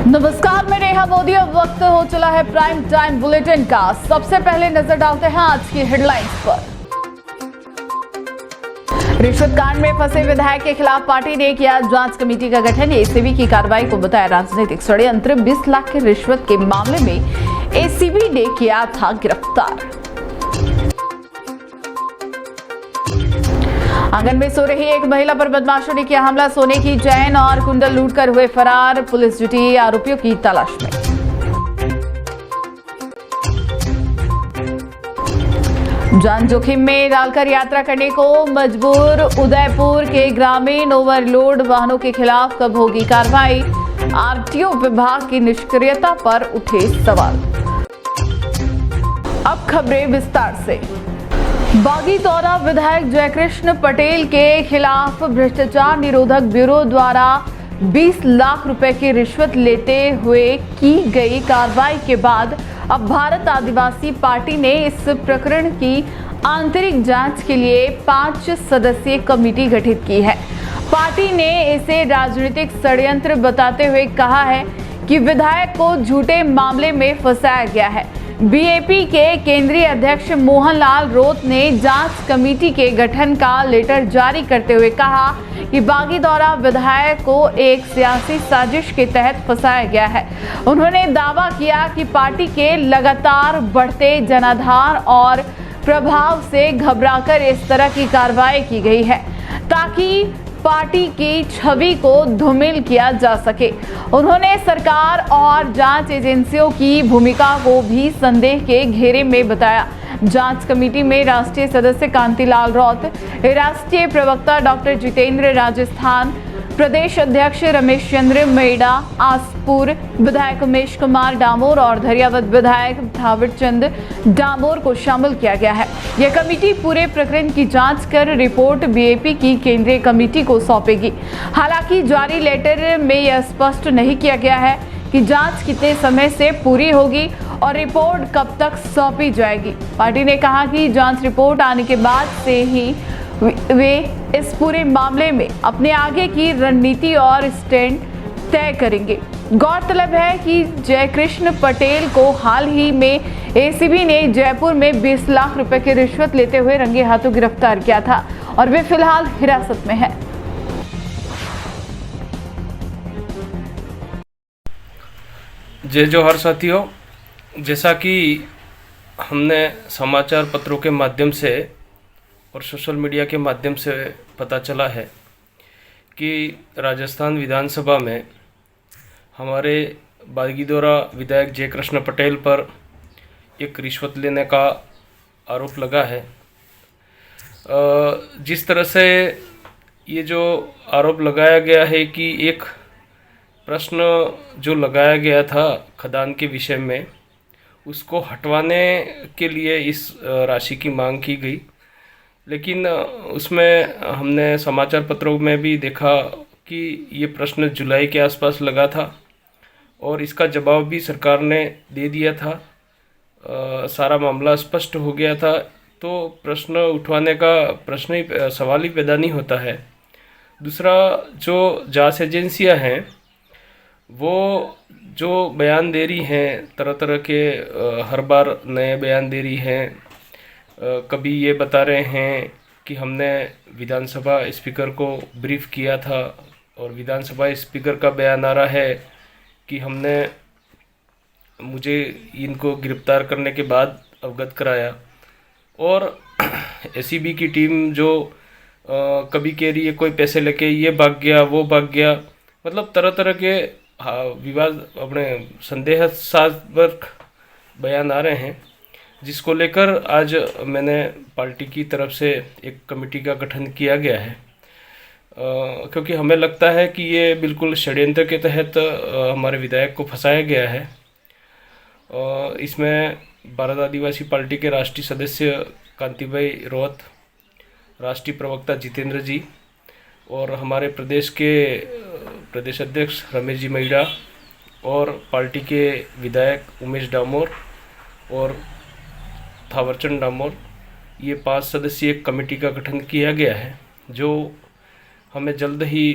नमस्कार, मैं नेहा मोदी। अब वक्त हो चला है प्राइम टाइम बुलेटिन का। सबसे पहले नजर डालते हैं आज की हेडलाइंस पर। रिश्वत कांड में फंसे विधायक के खिलाफ पार्टी ने किया जांच कमेटी का गठन। एसीबी की कार्रवाई को बताया राजनीतिक षड्यंत्र। 20 लाख की रिश्वत के मामले में एसीबी ने किया था गिरफ्तार। आंगन में सो रही एक महिला पर बदमाशों ने किया हमला। सोने की चैन और कुंडल लूटकर हुए फरार। पुलिस जुटी आरोपियों की तलाश में। जान जोखिम में डालकर यात्रा करने को मजबूर उदयपुर के ग्रामीण। ओवरलोड वाहनों के खिलाफ कब होगी कार्रवाई? आरटीओ विभाग की निष्क्रियता पर उठे सवाल। अब खबरें विस्तार से। बागीतौरा विधायक जयकृष्ण पटेल के खिलाफ भ्रष्टाचार निरोधक ब्यूरो द्वारा 20 लाख रुपए की रिश्वत लेते हुए की गई कार्रवाई के बाद अब भारत आदिवासी पार्टी ने इस प्रकरण की आंतरिक जांच के लिए 5 सदस्यीय कमेटी गठित की है। पार्टी ने इसे राजनीतिक षड्यंत्र बताते हुए कहा है कि विधायक को झूठे मामले में फंसाया गया है। बीएपी के केंद्रीय अध्यक्ष मोहनलाल रोत ने जांच कमेटी के गठन का लेटर जारी करते हुए कहा कि बागीतौरा विधायक को एक सियासी साजिश के तहत फंसाया गया है। उन्होंने दावा किया कि पार्टी के लगातार बढ़ते जनाधार और प्रभाव से घबराकर इस तरह की कार्रवाई की गई है ताकि पार्टी की छवि को धूमिल किया जा सके। उन्होंने सरकार और जांच एजेंसियों की भूमिका को भी संदेह के घेरे में बताया। जांच कमेटी में राष्ट्रीय सदस्य कांतिलाल रौत, राष्ट्रीय प्रवक्ता डॉक्टर जितेंद्र राजस्थान, प्रदेश अध्यक्ष रमेश चंद्र मेड़ा आसपुर, विधायक उमेश कुमार डामोर और धरियावद विधायक धावरचंद डामोर को शामिल किया गया है। यह कमेटी पूरे प्रकरण की जांच कर रिपोर्ट बीएपी की केंद्रीय कमेटी को सौंपेगी। हालांकि जारी लेटर में यह स्पष्ट नहीं किया गया है कि जांच कितने समय से पूरी होगी और रिपोर्ट कब तक सौंपी जाएगी। पार्टी ने कहा कि जांच रिपोर्ट आने के बाद से ही वे इस पूरे मामले में अपने आगे की रणनीति और स्टैंड तय करेंगे। गौरतलब है कि जयकृष्ण पटेल को हाल ही में एसीबी ने जयपुर में 20 लाख रुपए की रिश्वत लेते हुए रंगे हाथों गिरफ्तार किया था और वे फिलहाल हिरासत में है। जय जोहार साथियों, जैसा कि हमने समाचार पत्रों के माध्यम से और सोशल मीडिया के माध्यम से पता चला है कि राजस्थान विधानसभा में हमारे बागीतौरा विधायक जयकृष्ण पटेल पर एक रिश्वत लेने का आरोप लगा है। जिस तरह से ये जो आरोप लगाया गया है कि एक प्रश्न जो लगाया गया था खदान के विषय में, उसको हटवाने के लिए इस राशि की मांग की गई। लेकिन उसमें हमने समाचार पत्रों में भी देखा कि ये प्रश्न जुलाई के आसपास लगा था और इसका जवाब भी सरकार ने दे दिया था। सारा मामला स्पष्ट हो गया था, तो प्रश्न उठवाने का प्रश्न ही सवाल ही पैदा नहीं होता है। दूसरा, जो जांच एजेंसियां हैं वो जो बयान दे रही हैं, तरह तरह के हर बार नए बयान दे रही हैं। कभी ये बता रहे हैं कि हमने विधानसभा स्पीकर को ब्रीफ किया था और विधानसभा स्पीकर का बयान आ रहा है कि मुझे इनको गिरफ्तार करने के बाद अवगत कराया। और एसीबी की टीम जो कभी कह रही है कोई पैसे लेके ये भाग गया, वो भाग गया, मतलब तरह तरह के विवाद अपने संदेहास्पद बयान आ रहे हैं, जिसको लेकर आज मैंने पार्टी की तरफ से एक कमेटी का गठन किया गया है। क्योंकि हमें लगता है कि ये बिल्कुल षड्यंत्र के तहत हमारे विधायक को फंसाया गया है। इसमें भारत आदिवासी पार्टी के राष्ट्रीय सदस्य कांतिभाई रौत, राष्ट्रीय प्रवक्ता जितेंद्र जी और हमारे प्रदेश के प्रदेश अध्यक्ष रमेश जी मेड़ा और पार्टी के विधायक उमेश डामोर और थावरचंद डामोर, ये 5 सदस्यीय कमेटी का गठन किया गया है, जो हमें जल्द ही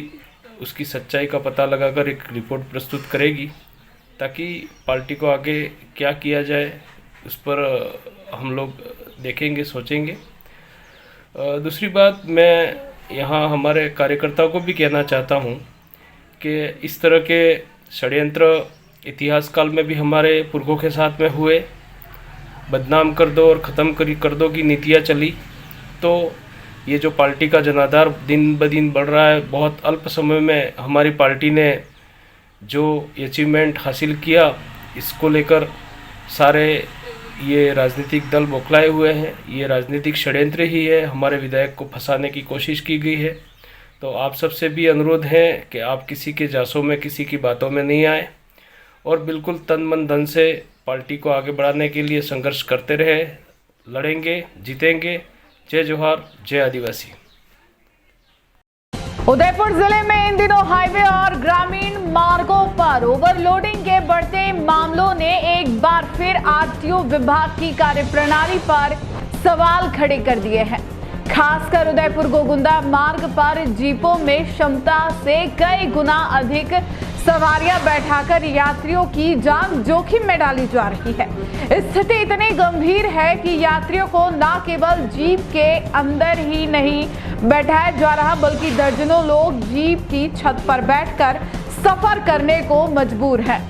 उसकी सच्चाई का पता लगाकर एक रिपोर्ट प्रस्तुत करेगी ताकि पार्टी को आगे क्या किया जाए उस पर हम लोग देखेंगे, सोचेंगे। दूसरी बात, मैं यहाँ हमारे कार्यकर्ताओं को भी कहना चाहता हूँ कि इस तरह के षड्यंत्र इतिहास काल में भी हमारे पुरखों के साथ में हुए। बदनाम कर दो और ख़त्म कर दो की नीतियाँ चली, तो ये जो पार्टी का जनाधार दिन ब दिन बढ़ रहा है, बहुत अल्प समय में हमारी पार्टी ने जो अचीवमेंट हासिल किया, इसको लेकर सारे ये राजनीतिक दल बौखलाए हुए हैं। ये राजनीतिक षड्यंत्र ही है, हमारे विधायक को फंसाने की कोशिश की गई है। तो आप सबसे भी अनुरोध है कि आप किसी के जासों में, किसी की बातों में नहीं आए और बिल्कुल तन मन धन से पार्टी को आगे बढ़ाने के लिए संघर्ष करते रहे। लड़ेंगे, जीतेंगे। जय जोहार, जय आदिवासी। उदयपुर जिले में इन दिनों हाईवे और ग्रामीण मार्गों पर ओवरलोडिंग के बढ़ते मामलों ने एक बार फिर आरटीओ विभाग की कार्यप्रणाली पर सवाल खड़े कर दिए हैं। खासकर उदयपुर गोगुंदा मार्ग पर जीपों में क्षमता से कई गुना अधिक सवारियां बैठाकर यात्रियों की जान जोखिम में डाली जा रही है। स्थिति इतनी गंभीर है कि यात्रियों को न केवल जीप के अंदर ही नहीं बैठाया जा रहा, बल्कि दर्जनों लोग जीप की छत पर बैठकर सफर करने को मजबूर हैं।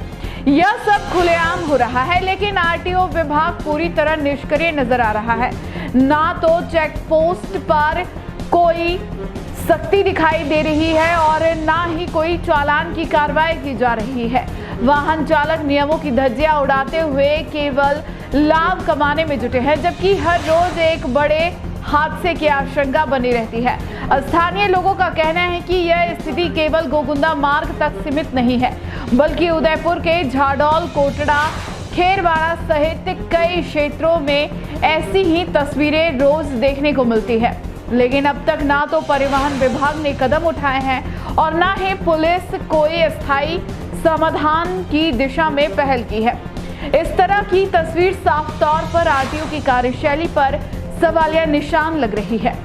यह सब खुलेआम हो रहा है, लेकिन आरटीओ विभाग पूरी तरह निष्क्रिय नजर आ रहा है। ना तो चेक पोस्ट पर कोई सख्ती दिखाई दे रही है और ना ही कोई चालान की कार्रवाई की जा रही है। वाहन चालक नियमों की धज्जियां उड़ाते हुए केवल लाभ कमाने में जुटे हैं, जबकि हर रोज एक बड़े हादसे की आशंका बनी रहती है। स्थानीय लोगों का कहना है कि यह स्थिति केवल गोगुंदा मार्ग तक सीमित नहीं है, बल्कि उदयपुर के झाडौल, कोटड़ा, खेरवाड़ा सहित कई क्षेत्रों में ऐसी ही तस्वीरें रोज देखने को मिलती है। लेकिन अब तक ना तो परिवहन विभाग ने कदम उठाए हैं और ना ही पुलिस कोई स्थायी समाधान की दिशा में पहल की है। इस तरह की तस्वीर साफ तौर पर आरटीओ की कार्यशैली पर सवालिया निशान लग रही है।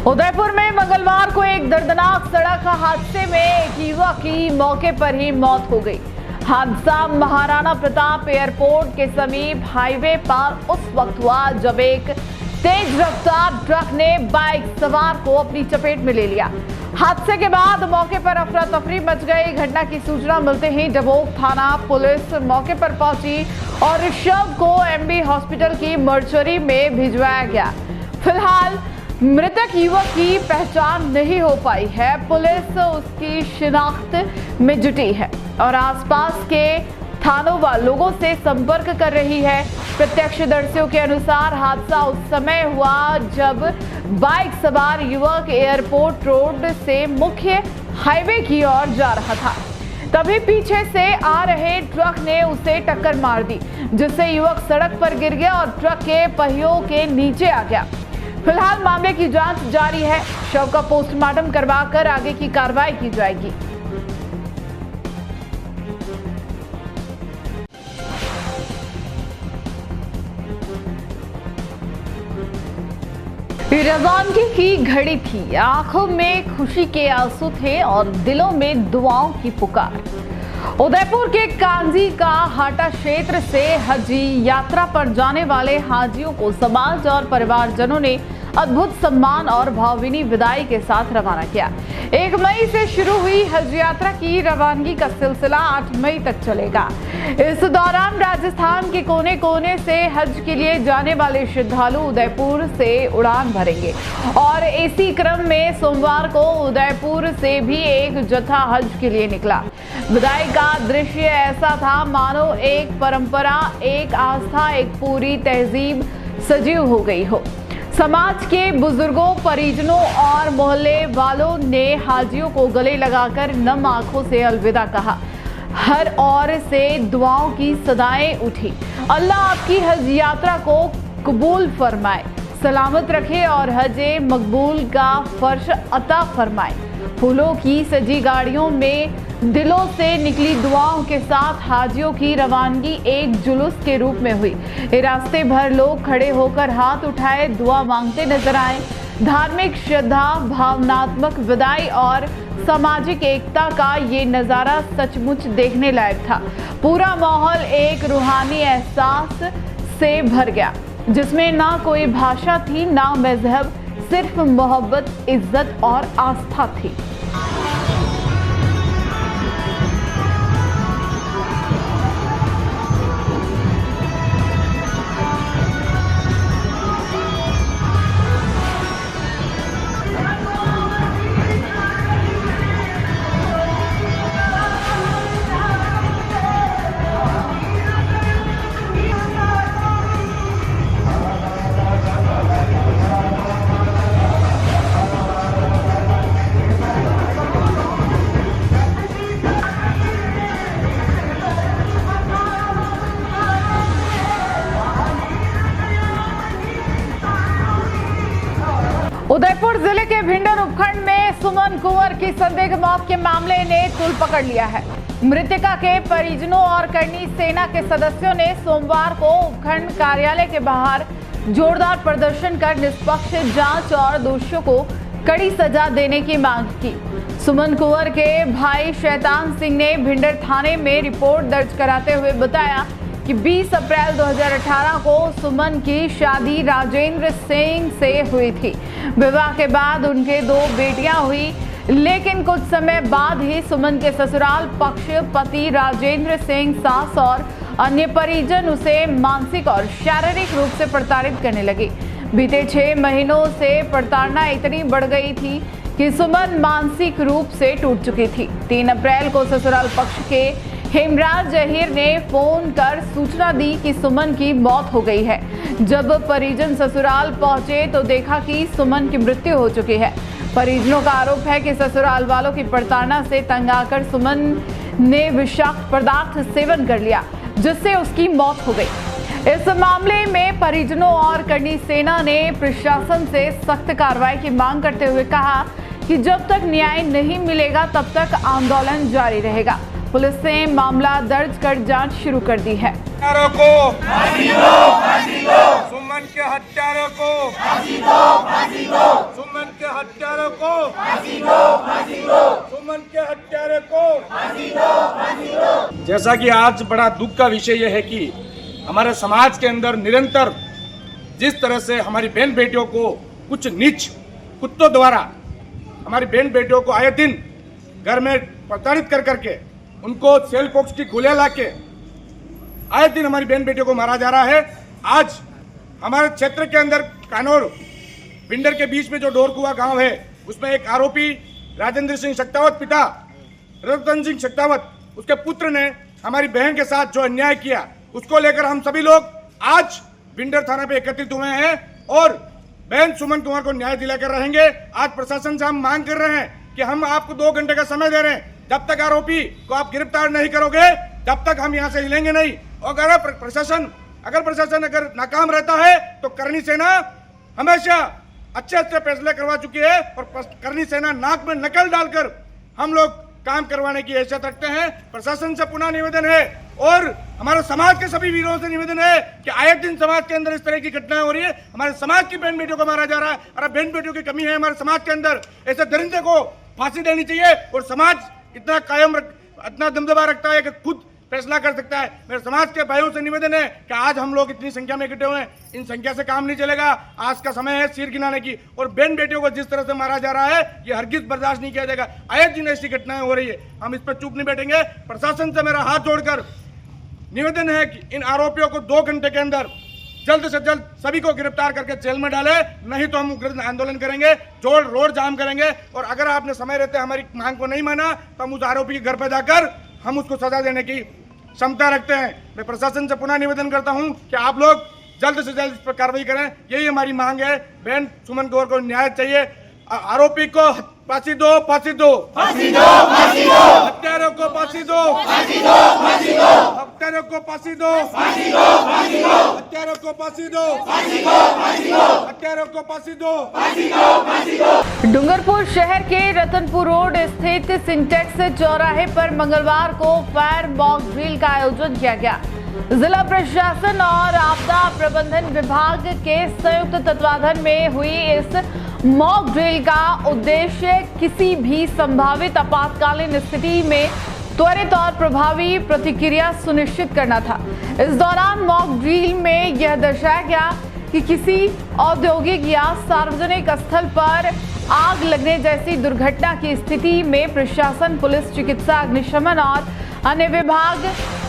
उदयपुर में मंगलवार को एक दर्दनाक सड़क हादसे में एक युवक की मौके पर ही मौत हो गई। हादसा महाराणा प्रताप एयरपोर्ट के समीप हाईवे पर उस वक्त हुआ जब एक तेज रफ्तार ट्रक ने बाइक सवार को अपनी चपेट में ले लिया। हादसे के बाद मौके पर अफरा तफरी मच गई। घटना की सूचना मिलते ही डबोक थाना पुलिस मौके पर पहुंची और शव को एमबी हॉस्पिटल की मर्चरी में भिजवाया गया। फिलहाल मृतक युवक की पहचान नहीं हो पाई है। पुलिस उसकी शिनाख्त में जुटी है और आसपास के थानों व लोगों से संपर्क कर रही है। प्रत्यक्षदर्शियों के अनुसार हादसा उस समय हुआ जब बाइक सवार युवक एयरपोर्ट रोड से मुख्य हाईवे की ओर जा रहा था। तभी पीछे से आ रहे ट्रक ने उसे टक्कर मार दी, जिससे युवक सड़क पर गिर गया और ट्रक के पहियों के नीचे आ गया। फिलहाल मामले की जांच जारी है। शव का पोस्टमार्टम करवाकर आगे की कार्रवाई की जाएगी। रवानगी की घड़ी थी, आंखों में खुशी के आंसू थे और दिलों में दुआओं की पुकार। उदयपुर के कांजी का हाटा क्षेत्र से हज यात्रा पर जाने वाले हाजियों को समाज और परिवारजनों ने अद्भुत सम्मान और भावभीनी विदाई के साथ रवाना किया। 1 मई से शुरू हुई हज यात्रा की रवानगी का सिलसिला 8 मई तक चलेगा। इस दौरान राजस्थान के कोने कोने से हज के लिए जाने वाले श्रद्धालु उदयपुर से उड़ान भरेंगे और इसी क्रम में सोमवार को उदयपुर से भी एक जत्था हज के लिए निकला। विदाई का दृश्य ऐसा था मानो एक परंपरा, एक आस्था, एक पूरी तहजीब सजीव हो गई हो। समाज के बुजुर्गों, परिजनों और मोहल्ले वालों ने हाजियों को गले लगाकर नम आंखों से अलविदा कहा। हर ओर से दुआओं की सदाएं उठी। अल्लाह आपकी हज यात्रा को कबूल फरमाए, सलामत रखे और हज मकबूल का फर्श अता फरमाए। फूलों की सजी गाड़ियों में दिलों से निकली दुआओं के साथ हाजियों की रवानगी एक जुलूस के रूप में हुई। रास्ते भर लोग खड़े होकर हाथ उठाए दुआ मांगते नजर आए। धार्मिक श्रद्धा, भावनात्मक विदाई और सामाजिक एकता का ये नज़ारा सचमुच देखने लायक था। पूरा माहौल एक रूहानी एहसास से भर गया, जिसमें ना कोई भाषा थी, ना मजहब, सिर्फ मोहब्बत, इज्जत और आस्था थी। उदयपुर जिले के भिंडर उपखंड में सुमन कुंवर की संदिग्ध मौत के मामले ने तूल पकड़ लिया है। मृतका के परिजनों और करनी सेना के सदस्यों ने सोमवार को उपखंड कार्यालय के बाहर जोरदार प्रदर्शन कर निष्पक्ष जांच और दोषियों को कड़ी सजा देने की मांग की। सुमन कुंवर के भाई शैतान सिंह ने भिंडर थाने में रिपोर्ट दर्ज कराते हुए बताया कि 20 अप्रैल 2018 को सुमन की शादी राजेंद्र सिंह से हुई थी। विवाह के बाद उनके 2 बेटियां हुई, लेकिन कुछ समय बाद ही सुमन के ससुराल पक्ष पति राजेंद्र सिंह, सास और अन्य परिजन उसे मानसिक और शारीरिक रूप से प्रताड़ित करने लगे। बीते 6 महीनों से प्रताड़ना इतनी बढ़ गई थी कि सुमन मानसिक रूप से टूट चुकी थी। 3 अप्रैल को ससुराल पक्ष के हेमराज जहीर ने फोन कर सूचना दी कि सुमन की मौत हो गई है। जब परिजन ससुराल पहुंचे तो देखा कि सुमन की मृत्यु हो चुकी है। परिजनों का आरोप है कि ससुराल वालों की प्रताड़ना से तंग आकर सुमन ने विषाक्त पदार्थ सेवन कर लिया, जिससे उसकी मौत हो गई। इस मामले में परिजनों और करनी सेना ने प्रशासन से सख्त कार्रवाई की मांग करते हुए कहा कि जब तक न्याय नहीं मिलेगा तब तक आंदोलन जारी रहेगा। पुलिस ने मामला दर्ज कर जांच शुरू कर दी है। हत्यारों को फांसी दो, फांसी दो। सुमन के हत्यारों को फांसी दो, फांसी दो। सुमन के हत्यारों को फांसी दो, फांसी दो। सुमन के हत्यारों को फांसी दो, फांसी दो। जैसा कि आज बड़ा दुख का विषय यह है कि हमारे समाज के अंदर निरंतर जिस तरह से हमारी बहन बेटियों को कुछ नीच कुत्तों द्वारा हमारी बहन बेटियों को आए दिन घर में प्रताड़ित कर करके उनको सेल पॉक्स की गोलियां लाके आए दिन हमारी बहन बेटियों को मारा जा रहा है। आज हमारे क्षेत्र के अंदर कानौर भिंडर के बीच में जो डोरकुआ गांव है, उसमें एक आरोपी राजेंद्र सिंह शक्तावत, पिता रतन सिंह शक्तावत, उसके पुत्र ने हमारी बहन के साथ जो अन्याय किया, उसको लेकर हम सभी लोग आज भिंडर थाना पे एकत्रित हुए हैं और बहन सुमन कुंवर को न्याय दिलाकर रहेंगे। आज प्रशासन से हम मांग कर रहे हैं कि हम आपको 2 घंटे का समय दे रहे हैं। जब तक आरोपी को आप गिरफ्तार नहीं करोगे तब तक हम यहाँ से हिलेंगे नहीं। और अगर प्रशासन अगर नाकाम रहता है तो करनी सेना हमेशा अच्छे फैसले करवा चुकी है और करनी सेना नाक में नकल डालकर हम लोग काम करवाने की हैसियत रखते हैं। प्रशासन से पुनः निवेदन है और हमारे समाज के सभी वीरों से निवेदन है कि आए दिन समाज के अंदर इस तरह की घटनाएं हो रही है। हमारे समाज की बहन बेटियों को मारा जा रहा है। अरे बहन बेटियों की कमी है हमारे समाज के अंदर, ऐसे दरिंदे को फांसी देनी चाहिए। और समाज इतना दमदमा रखता है कि खुद फैसला कर सकता है। मेरे समाज के भाइयों से निवेदन है कि आज हम लोग इतनी संख्या में इकट्ठे हुए हैं, इन संख्या से काम नहीं चलेगा। आज का समय है सिर गिनाने की। और बहन बेटियों को जिस तरह से मारा जा रहा है ये हरगिज बर्दाश्त नहीं किया जाएगा। आए दिन ऐसी घटनाएं हो रही है, हम इस पर चुप नहीं बैठेंगे। प्रशासन से मेरा हाथ जोड़कर निवेदन है कि इन आरोपियों को 2 घंटे के अंदर जल्द से जल्द सभी को गिरफ्तार करके जेल में डाले, नहीं तो हम उग्र आंदोलन करेंगे, रोड जाम करेंगे। और अगर आपने समय रहते हमारी मांग को नहीं माना तो हम उस आरोपी के घर पर जाकर हम उसको सजा देने की क्षमता रखते हैं। मैं प्रशासन से पुनः निवेदन करता हूं कि आप लोग जल्द से जल्द इस पर कार्रवाई करें, यही हमारी मांग है। बहन सुमन कुंवर को न्याय चाहिए। आरोपी को फांसी दो, फांसी दो, फांसी दो, फांसी दो, हत्यारों को फांसी दो, फांसी दो, फांसी दो, हत्यारों को फांसी दो, फांसी दो, फांसी दो, हत्यारों को फांसी दो, फांसी दो, फांसी दो, हत्यारों को फांसी दो, फांसी दो, फांसी दो। डूंगरपुर शहर के रतनपुर रोड स्थित सिंटेक्स चौराहे पर मंगलवार को फायर मॉक ड्रिल का आयोजन किया गया। जिला प्रशासन और आपदा प्रबंधन विभाग के संयुक्त तत्वाधान में हुई इस मॉक ड्रिल का उद्देश्य किसी भी संभावित आपातकालीन स्थिति में त्वरित और प्रभावी प्रतिक्रिया सुनिश्चित करना था। इस दौरान मॉक ड्रिल में यह दर्शाया गया कि किसी औद्योगिक या सार्वजनिक स्थल पर आग लगने जैसी दुर्घटना की स्थिति में प्रशासन, पुलिस, चिकित्सा, अग्निशमन और अन्य विभाग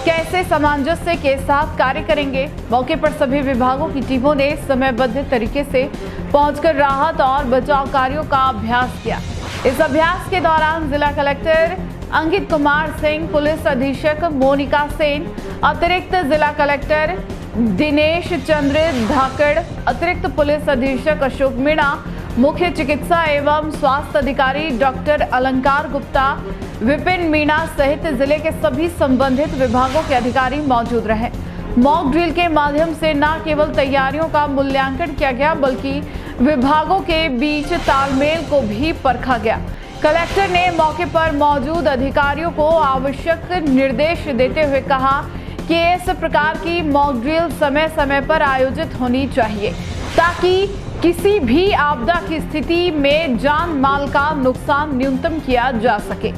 कैसे सामंजस्य के साथ कार्य करेंगे। मौके पर सभी विभागों की टीमों ने समयबद्ध तरीके से पहुंचकर राहत और बचाव कार्यों का अभ्यास किया। इस अभ्यास के दौरान जिला कलेक्टर अंकित कुमार सिंह, पुलिस अधीक्षक मोनिका सेन, अतिरिक्त जिला कलेक्टर दिनेश चंद्र धाकड़, अतिरिक्त पुलिस अधीक्षक अशोक मीणा, मुख्य चिकित्सा एवं स्वास्थ्य अधिकारी डॉक्टर अलंकार गुप्ता, विपिन मीणा सहित जिले के सभी संबंधित विभागों के अधिकारी मौजूद रहे। मॉक ड्रिल के माध्यम से न केवल तैयारियों का मूल्यांकन किया गया बल्कि विभागों के बीच तालमेल को भी परखा गया। कलेक्टर ने मौके पर मौजूद अधिकारियों को आवश्यक निर्देश देते हुए कहा कि इस प्रकार की मॉक ड्रिल समय समय पर आयोजित होनी चाहिए ताकि किसी भी आपदा की स्थिति में जान माल का नुकसान न्यूनतम किया जा सके।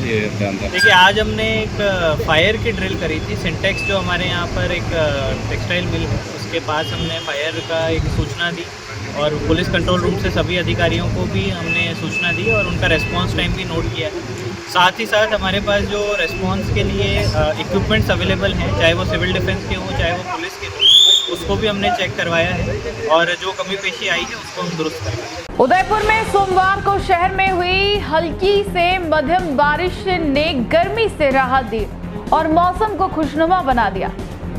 देखिए, आज हमने एक फायर की ड्रिल करी थी। सिंटेक्स जो हमारे यहाँ पर एक टेक्सटाइल मिल है, उसके पास हमने फायर का एक सूचना दी और पुलिस कंट्रोल रूम से सभी अधिकारियों को भी हमने सूचना दी और उनका रेस्पॉन्स टाइम भी नोट किया है। साथ ही साथ हमारे पास जो रेस्पॉन्स के लिए इक्विपमेंट्स अवेलेबल हैं, चाहे वो सिविल डिफेंस के हों चाहे वो पुलिस के हों, उसको भी हमने चेक करवाया है और जो कमी पेशी आई है उसको हम दुरुस्त करेंगे। उदयपुर में सोमवार को शहर में हुई हल्की से मध्यम बारिश ने गर्मी से राहत दी और मौसम को खुशनुमा बना दिया।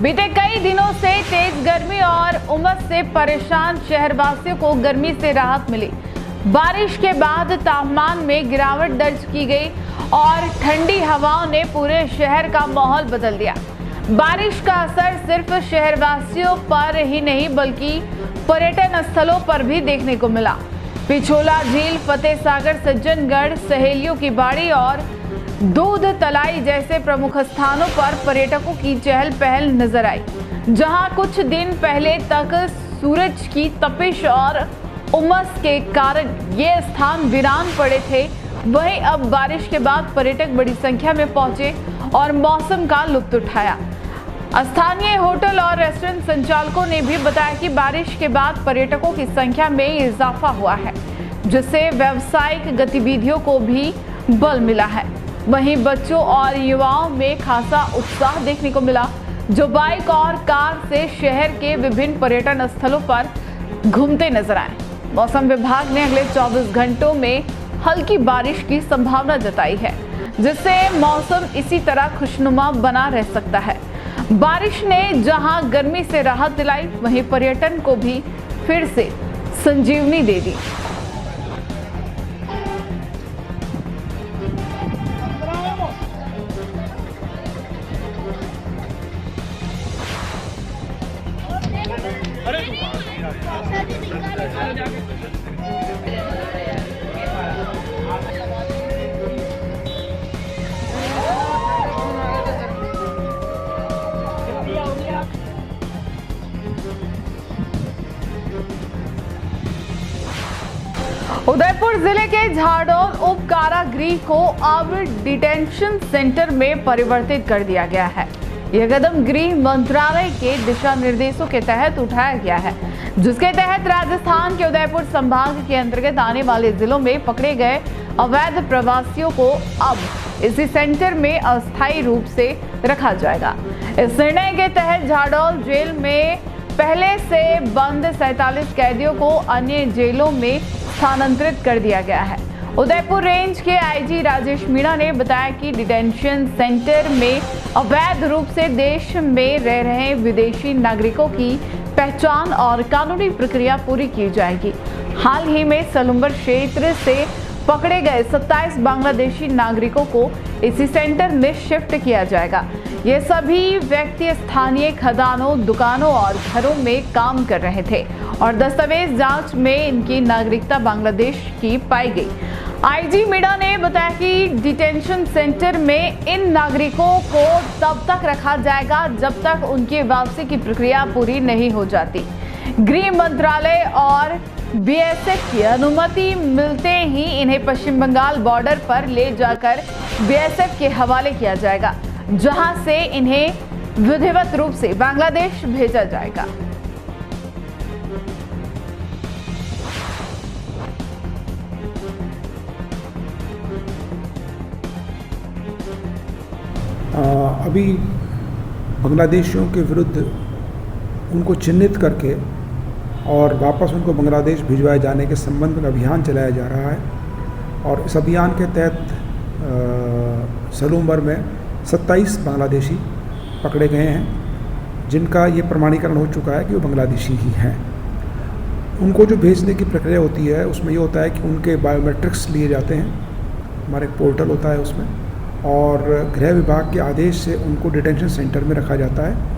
बीते कई दिनों से तेज गर्मी और उमस से परेशान शहरवासियों को गर्मी से राहत मिली। बारिश के बाद तापमान में गिरावट दर्ज की गई और ठंडी हवाओं ने पूरे शहर का माहौल बदल दिया। बारिश का असर सिर्फ शहरवासियों पर ही नहीं बल्कि पर्यटन स्थलों पर भी देखने को मिला। पिछोला झील, फतेह सागर, सज्जनगढ़, सहेलियों की बाड़ी और दूध तलाई जैसे प्रमुख स्थानों पर पर्यटकों की चहल पहल नजर आई। जहां कुछ दिन पहले तक सूरज की तपिश और उमस के कारण ये स्थान वीरान पड़े थे, वहीं अब बारिश के बाद पर्यटक बड़ी संख्या में पहुंचे और मौसम का लुत्फ उठाया। स्थानीय होटल और रेस्टोरेंट संचालकों ने भी बताया कि बारिश के बाद पर्यटकों की संख्या में इजाफा हुआ है, जिससे व्यावसायिक गतिविधियों को भी बल मिला है। वहीं बच्चों और युवाओं में खासा उत्साह देखने को मिला, जो बाइक और कार से शहर के विभिन्न पर्यटन स्थलों पर घूमते नजर आए। मौसम विभाग ने अगले 24 घंटों में हल्की बारिश की संभावना जताई है, जिससे मौसम इसी तरह खुशनुमा बना रह सकता है। बारिश ने जहां गर्मी से राहत दिलाई, वहीं पर्यटन को भी फिर से संजीवनी दे दी। उदयपुर जिले के झाड़ोल उप कारागृह को अब डिटेंशन सेंटर में परिवर्तित कर दिया गया है। यह कदम गृह मंत्रालय के दिशा निर्देशों के तहत उठाया गया है, जिसके तहत राजस्थान के उदयपुर संभाग के अंतर्गत आने वाले जिलों में पकड़े गए अवैध प्रवासियों को अब इसी सेंटर में अस्थायी रूप से रखा जाएगा। इस निर्णय के तहत झाडोल जेल में पहले से बंद 47 कैदियों को अन्य जेलों में स्थानांतरित कर दिया गया है। उदयपुर रेंज के आईजी राजेश मीणा ने बताया कि डिटेंशन सेंटर में अवैध रूप से देश में रह रहे विदेशी नागरिकों की पहचान और कानूनी प्रक्रिया पूरी की जाएगी। हाल ही में सलुम्बर क्षेत्र से पकड़े गए 27 बांग्लादेशी नागरिकों को इसी सेंटर में शिफ्ट किया जाएगा। ये सभी व्यक्ति स्थानीय खदानों, दुकानों और घरों में काम कर रहे थे और दस्तावेज जांच में इनकी नागरिकता बांग्लादेश की पाई गई। आईजी मीणा ने बताया कि डिटेंशन सेंटर में इन नागरिकों को तब तक रखा जाएगा जब तक उनकी वापसी की प्रक्रिया पूरी नहीं हो जाती। गृह मंत्रालय और बीएसएफ की अनुमति मिलते ही इन्हें पश्चिम बंगाल बॉर्डर पर ले जाकर बीएसएफ के हवाले किया जाएगा, जहां से इन्हें विधिवत रूप से बांग्लादेश भेजा जाएगा। अभी बांग्लादेशियों के विरुद्ध उनको चिन्हित करके और वापस उनको बांग्लादेश भिजवाए जाने के संबंध में अभियान चलाया जा रहा है और इस अभियान के तहत सलूम्बर में 27 बांग्लादेशी पकड़े गए हैं, जिनका ये प्रमाणीकरण हो चुका है कि वो बांग्लादेशी ही हैं। उनको जो भेजने की प्रक्रिया होती है उसमें ये होता है कि उनके बायोमेट्रिक्स लिए जाते हैं, हमारा एक पोर्टल होता है उसमें, और गृह विभाग के आदेश से उनको डिटेंशन सेंटर में रखा जाता है।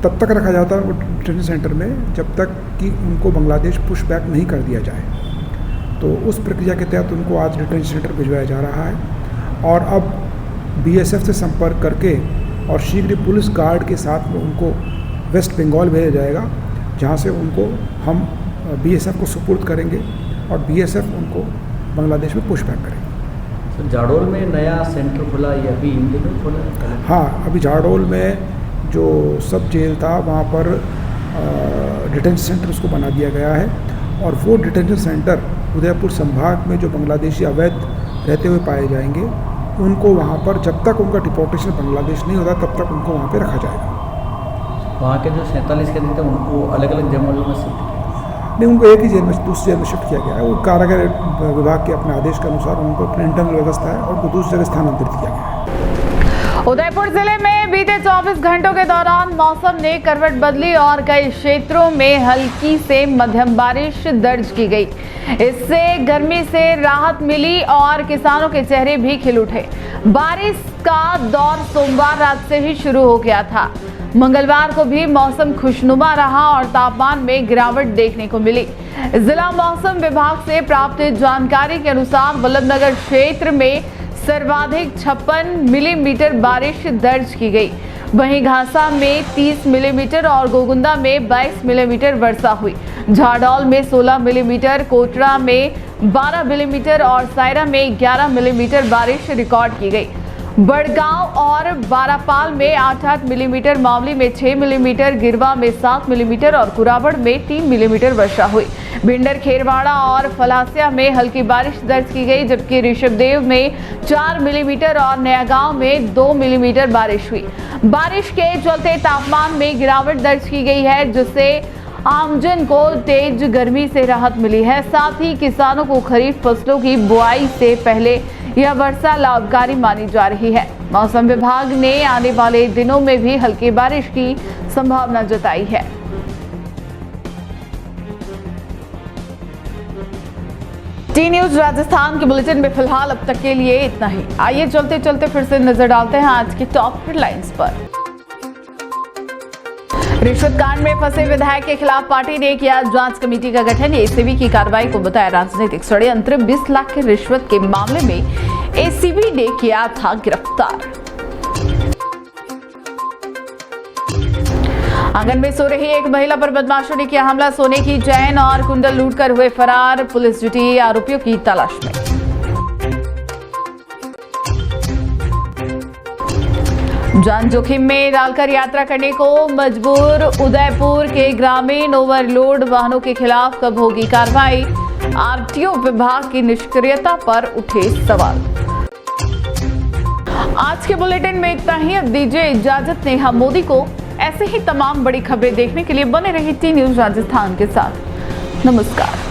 तब तक रखा जाता है उनको डिटेंशन सेंटर में जब तक कि उनको बांग्लादेश पुश बैक नहीं कर दिया जाए। तो उस प्रक्रिया के तहत उनको आज डिटेंशन सेंटर भिजवाया जा रहा है और अब बीएसएफ से संपर्क करके और शीघ्र पुलिस गार्ड के साथ में उनको वेस्ट बंगाल भेजा जाएगा, जहाँ से उनको हम बीएसएफ को सुपुर्द करेंगे और बीएसएफ उनको बांग्लादेश में पुश बैक करेंगे। तो झाडोल में नया सेंटर खुला, ये अभी इन दिनों खुला? हाँ, अभी झाडोल में जो सब जेल था वहाँ पर डिटेंशन सेंटर उसको बना दिया गया है और वो डिटेंशन सेंटर उदयपुर संभाग में जो बांग्लादेशी अवैध रहते हुए पाए जाएंगे उनको वहाँ पर जब तक उनका डिपोर्टेशन बांग्लादेश नहीं होता तब तक उनको वहाँ पे रखा जाएगा। वहाँ के जो 47 कैदी थे उनको अलग अलग जेलों में शिफ्ट किया? नहीं, उनको एक ही जेल में, दूसरी जेल में शिफ्ट किया गया है। वो कारागार विभाग के अपने आदेश के अनुसार उनको अपनी इंटरनल व्यवस्था है और उनको दूसरी जगह स्थानांतरित किया गया है। उदयपुर जिले में बीते 24 घंटों के दौरान मौसम ने करवट बदली और कई क्षेत्रों में हल्की से मध्यम बारिश दर्ज की गई। इससे गर्मी से राहत मिली और किसानों के चेहरे भी खिल उठे। बारिश का दौर सोमवार रात से ही शुरू हो गया था। मंगलवार को भी मौसम खुशनुमा रहा और तापमान में गिरावट देखने को मिली। जिला मौसम विभाग से प्राप्त जानकारी के अनुसार वल्लभनगर क्षेत्र में सर्वाधिक 56 मिलीमीटर बारिश दर्ज की गई। वहीं घासा में 30 मिलीमीटर और गोगुंदा में 22 मिलीमीटर वर्षा हुई। झाडौल में 16 मिलीमीटर, कोटड़ा में 12 मिलीमीटर और सायरा में 11 मिलीमीटर बारिश रिकॉर्ड की गई। बड़गांव और बारापाल में 8-8 मिलीमीटर, मावली में 6 मिलीमीटर, गिरवा में 7 मिलीमीटर और कुराबड़ में 3 मिलीमीटर वर्षा हुई। भिंडर, खेरवाड़ा और फलासिया में हल्की बारिश दर्ज की गई, जबकि ऋषभदेव में 4 मिलीमीटर और नयागांव में 2 मिलीमीटर बारिश हुई। बारिश के चलते तापमान में गिरावट दर्ज की गई है, जिससे आमजन को तेज गर्मी से राहत मिली है। साथ ही किसानों को खरीफ फसलों की बुआई से पहले यह वर्षा लाभकारी मानी जा रही है। मौसम विभाग ने आने वाले दिनों में भी हल्की बारिश की संभावना जताई है। टी न्यूज राजस्थान के बुलेटिन में फिलहाल अब तक के लिए इतना ही। आइए चलते चलते फिर से नजर डालते हैं आज की टॉप हेडलाइंस पर। रिश्वत कांड में फंसे विधायक के खिलाफ पार्टी ने किया जांच कमेटी का गठन। एसीबी की कार्रवाई को बताया राजनीतिक षड्यंत्र। 20 लाख की रिश्वत के मामले में एसीबी ने किया था गिरफ्तार। आंगन में सो रही एक महिला पर बदमाशों ने किया हमला। सोने की चैन और कुंडल लूटकर हुए फरार। पुलिस जुटी आरोपियों की तलाश में। जान जोखिम में डालकर यात्रा करने को मजबूर उदयपुर के ग्रामीण। ओवरलोड वाहनों के खिलाफ कब होगी कार्रवाई। आरटीओ विभाग की निष्क्रियता पर उठे सवाल। आज के बुलेटिन में इतना ही। अब दीजिए इजाजत नेहा मोदी को। ऐसे ही तमाम बड़ी खबरें देखने के लिए बने रहिए टी न्यूज़ राजस्थान के साथ। नमस्कार।